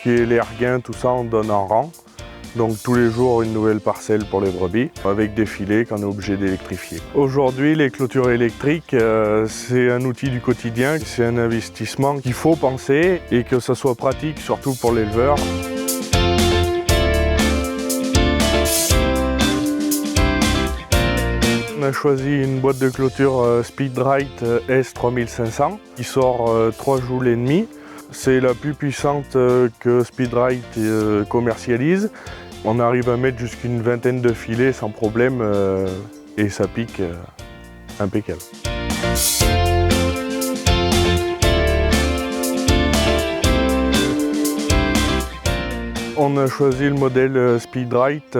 ce qui est l'erguin, tout ça, on donne en rang. Donc tous les jours une nouvelle parcelle pour les brebis, avec des filets qu'on est obligé d'électrifier. Aujourd'hui, les clôtures électriques, c'est un outil du quotidien, c'est un investissement qu'il faut penser et que ça soit pratique, surtout pour l'éleveur. On a choisi une boîte de clôture Speedrite S3500 qui sort 3 joules et demi. C'est la plus puissante que Speedrite commercialise. On arrive à mettre jusqu'à une vingtaine de filets sans problème et ça pique impeccable. On a choisi le modèle Speedrite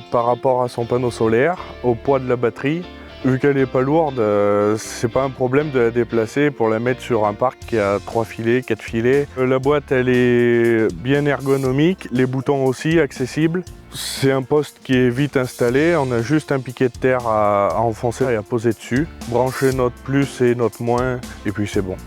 par rapport à son panneau solaire, au poids de la batterie. Vu qu'elle n'est pas lourde, c'est pas un problème de la déplacer pour la mettre sur un parc qui a 3 filets, 4 filets. La boîte, elle est bien ergonomique, les boutons aussi accessibles. C'est un poste qui est vite installé, on a juste un piquet de terre à enfoncer et à poser dessus. Brancher notre plus et notre moins, et puis c'est bon.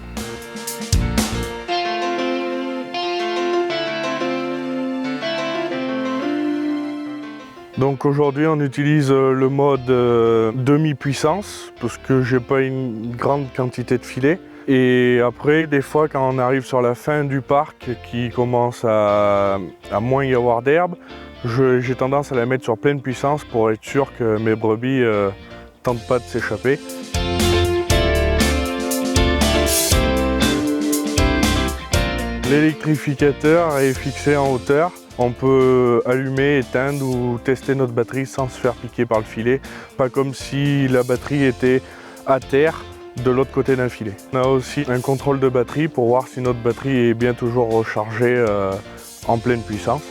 Donc aujourd'hui on utilise le mode demi-puissance parce que j'ai pas une grande quantité de filets. Et après, des fois quand on arrive sur la fin du parc qui commence à moins y avoir d'herbe, j'ai tendance à la mettre sur pleine puissance pour être sûr que mes brebis tentent pas de s'échapper. L'électrificateur est fixé en hauteur. On peut allumer, éteindre ou tester notre batterie sans se faire piquer par le filet. Pas comme si la batterie était à terre de l'autre côté d'un filet. On a aussi un contrôle de batterie pour voir si notre batterie est bien toujours rechargée en pleine puissance.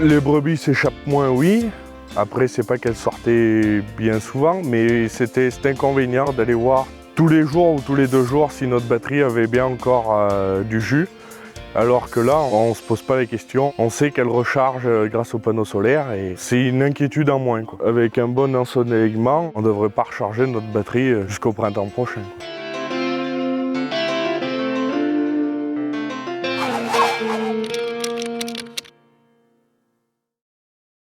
Les brebis s'échappent moins, oui. Après, c'est pas qu'elles sortaient bien souvent, mais c'était cet inconvénient d'aller voir tous les jours ou tous les 2 jours si notre batterie avait bien encore du jus. Alors que là, on ne se pose pas les questions, on sait qu'elle recharge grâce au panneau solaire et c'est une inquiétude en moins, quoi. Avec un bon ensoleillement, on ne devrait pas recharger notre batterie jusqu'au printemps prochain.